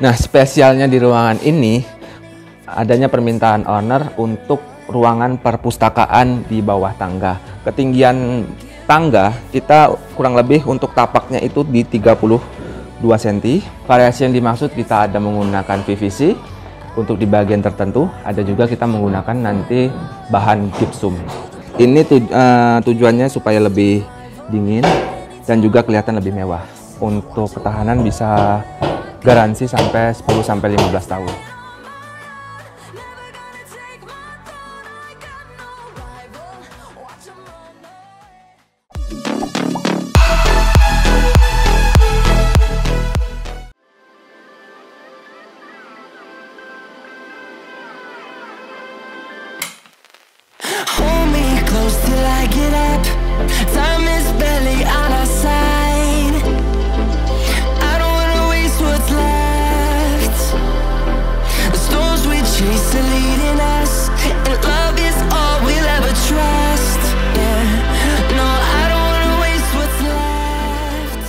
Nah, spesialnya di ruangan ini adanya permintaan owner untuk ruangan perpustakaan di bawah tangga. Ketinggian tangga kita kurang lebih untuk tapaknya itu di 32 cm. Variasi yang dimaksud kita ada menggunakan PVC untuk di bagian tertentu, ada juga kita menggunakan nanti bahan gypsum. Ini tujuannya supaya lebih dingin dan juga kelihatan lebih mewah. Untuk ketahanan bisa garansi sampai 10-15 tahun. Hold me close till I get up. Time is barely on our side. I don't wanna waste what's left. The storms we chase are leading us, and love is all we'll ever trust. Yeah, no, I don't wanna waste what's left.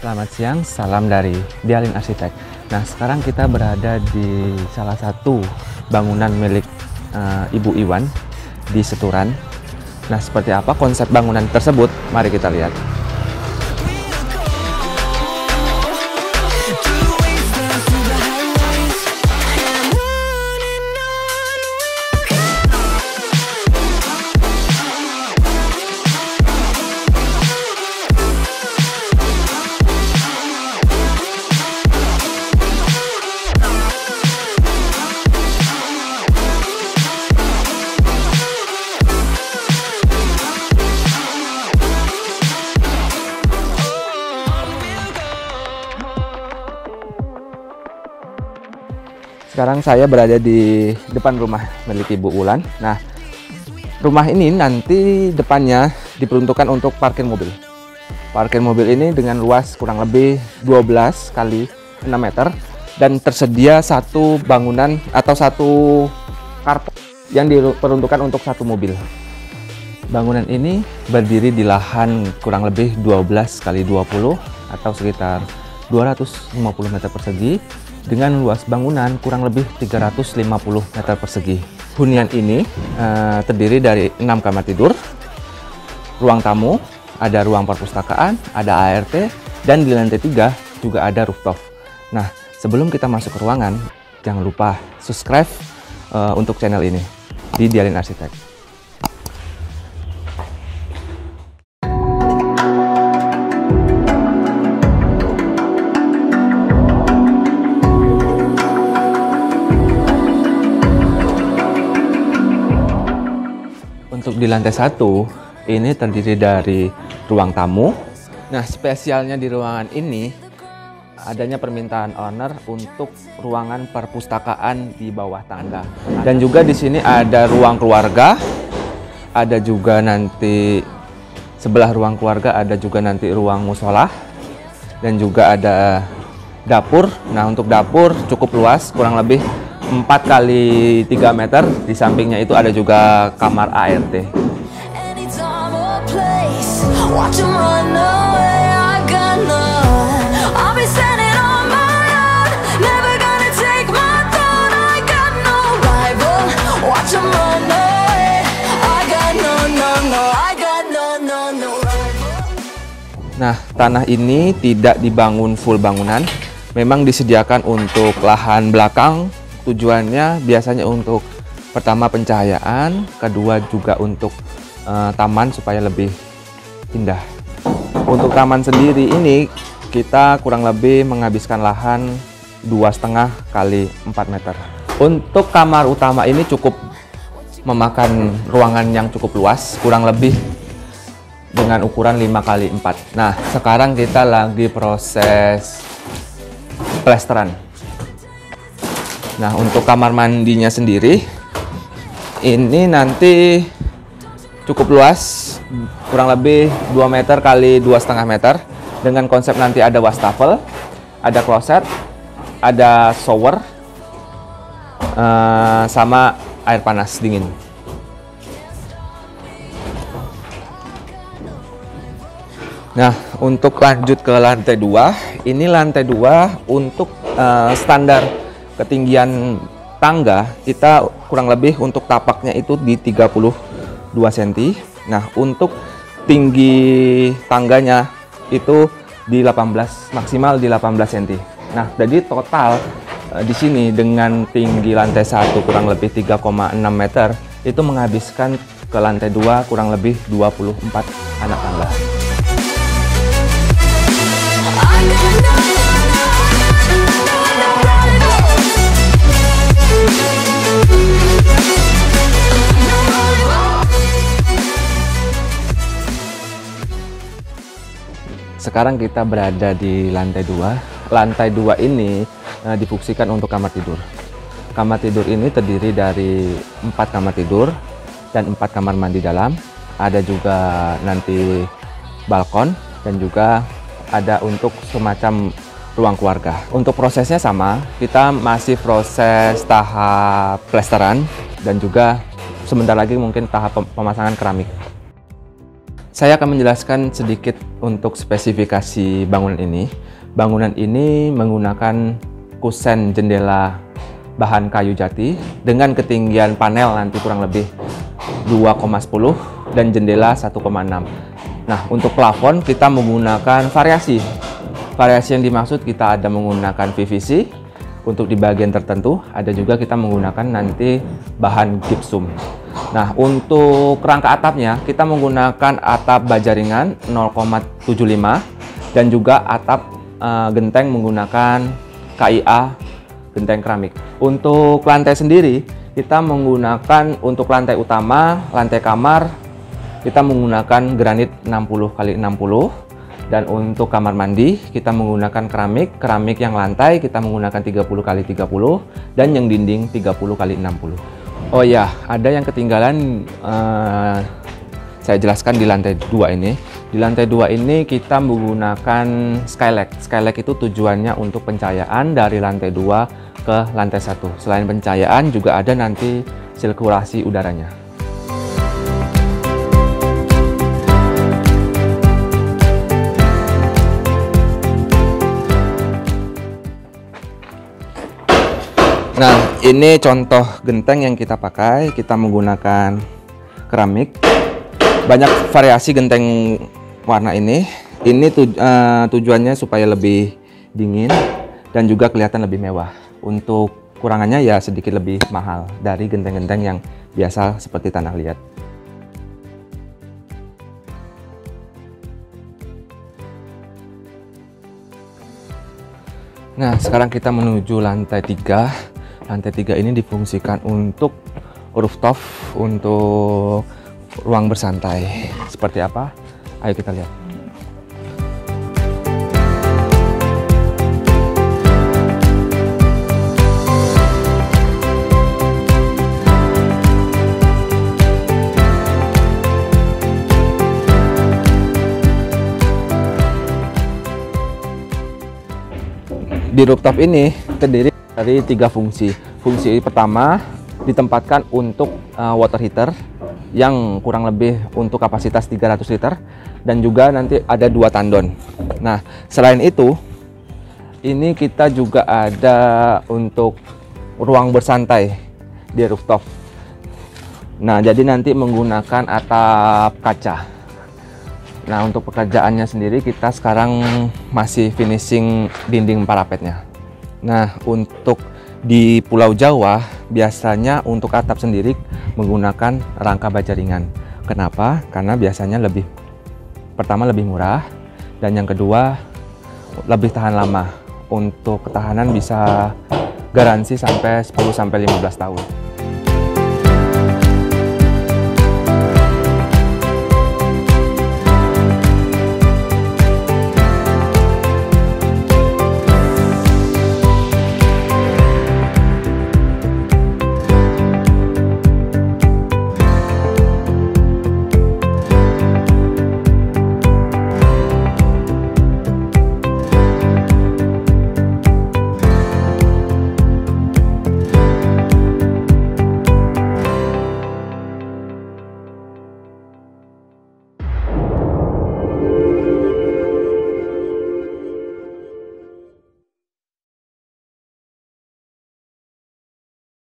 Selamat siang, salam dari Dialin Arsitek. Nah, sekarang kita berada di salah satu bangunan milik Ibu Iwan di Seturan. Nah, seperti apa konsep bangunan tersebut? Mari kita lihat. Sekarang saya berada di depan rumah milik Ibu Ulan. Nah, rumah ini nanti depannya diperuntukkan untuk parkir mobil. Parkir mobil ini dengan luas kurang lebih 12 kali 6 meter dan tersedia satu bangunan atau satu carport yang diperuntukkan untuk satu mobil. Bangunan ini berdiri di lahan kurang lebih 12 kali 20 atau sekitar 250 meter persegi dengan luas bangunan kurang lebih 350 meter persegi. Hunian ini terdiri dari 6 kamar tidur, ruang tamu, ada ruang perpustakaan, ada ART, dan di lantai 3 juga ada rooftop. Nah, sebelum kita masuk ke ruangan, jangan lupa subscribe untuk channel ini di Dialin Arsitek. Untuk di lantai 1, ini terdiri dari ruang tamu. Nah, spesialnya di ruangan ini adanya permintaan owner untuk ruangan perpustakaan di bawah tangga. Dan juga di sini ada ruang keluarga, ada juga nanti sebelah ruang keluarga ada juga nanti ruang musola, dan juga ada dapur. Nah, untuk dapur cukup luas, kurang lebih 4 kali 3 meter. Di sampingnya itu ada juga kamar ART. Nah, tanah ini tidak dibangun full bangunan, memang disediakan untuk lahan belakang. Tujuannya biasanya untuk pertama pencahayaan, kedua juga untuk taman supaya lebih indah. Untuk taman sendiri ini kita kurang lebih menghabiskan lahan 2,5 kali 4 meter. Untuk kamar utama ini cukup memakan ruangan yang cukup luas, kurang lebih dengan ukuran 5 kali 4. Nah, sekarang kita lagi proses plesteran. Nah, untuk kamar mandinya sendiri ini nanti cukup luas, kurang lebih 2 meter kali 2,5 meter dengan konsep nanti ada wastafel, ada kloset, ada shower, sama air panas dingin. Nah, untuk lanjut ke lantai 2, ini lantai 2 untuk standar ketinggian tangga kita kurang lebih untuk tapaknya itu di 32 cm. Nah, untuk tinggi tangganya itu di 18, maksimal di 18 cm. Nah, jadi total di sini dengan tinggi lantai 1 kurang lebih 3,6 meter itu menghabiskan ke lantai 2 kurang lebih 24 anak tangga. Sekarang kita berada di lantai 2. Lantai 2 ini difungsikan untuk kamar tidur. Kamar tidur ini terdiri dari 4 kamar tidur dan 4 kamar mandi dalam. Ada juga nanti balkon dan juga ada untuk semacam ruang keluarga. Untuk prosesnya sama, kita masih proses tahap plesteran dan juga sebentar lagi mungkin tahap pemasangan keramik. Saya akan menjelaskan sedikit untuk spesifikasi bangunan ini. Bangunan ini menggunakan kusen jendela bahan kayu jati dengan ketinggian panel nanti kurang lebih 2,10 dan jendela 1,6. Nah, untuk plafon kita menggunakan variasi. Variasi yang dimaksud kita ada menggunakan PVC untuk di bagian tertentu, ada juga kita menggunakan nanti bahan gypsum. Nah, untuk rangka atapnya kita menggunakan atap baja ringan 0,75 dan juga atap genteng menggunakan KIA genteng keramik. Untuk lantai sendiri kita menggunakan untuk lantai utama, lantai kamar kita menggunakan granit 60x60 dan untuk kamar mandi kita menggunakan keramik yang lantai kita menggunakan 30x30 dan yang dinding 30x60. Oh ya, ada yang ketinggalan saya jelaskan di lantai 2 ini. Di lantai 2 ini kita menggunakan skylight. Skylight itu tujuannya untuk pencahayaan dari lantai 2 ke lantai 1. Selain pencahayaan juga ada nanti sirkulasi udaranya. Nah, ini contoh genteng yang kita pakai. Kita menggunakan keramik. Banyak variasi genteng warna ini. Ini tujuannya supaya lebih dingin dan juga kelihatan lebih mewah. Untuk kurangannya ya sedikit lebih mahal dari genteng-genteng yang biasa seperti tanah liat. Nah, sekarang kita menuju lantai 3. Lantai 3 ini difungsikan untuk rooftop, untuk ruang bersantai. Seperti apa? Ayo kita lihat. Di rooftop ini terdiri dari 3 fungsi. Fungsi pertama ditempatkan untuk water heater yang kurang lebih untuk kapasitas 300 liter dan juga nanti ada 2 tandon. Nah, selain itu ini kita juga ada untuk ruang bersantai di rooftop. Nah, jadi nanti menggunakan atap kaca. Nah, untuk pekerjaannya sendiri kita sekarang masih finishing dinding parapetnya. Nah, untuk di Pulau Jawa biasanya untuk atap sendiri menggunakan rangka baja ringan. Kenapa? Karena biasanya pertama lebih murah dan yang kedua lebih tahan lama. Untuk ketahanan bisa garansi sampai 10-15 tahun.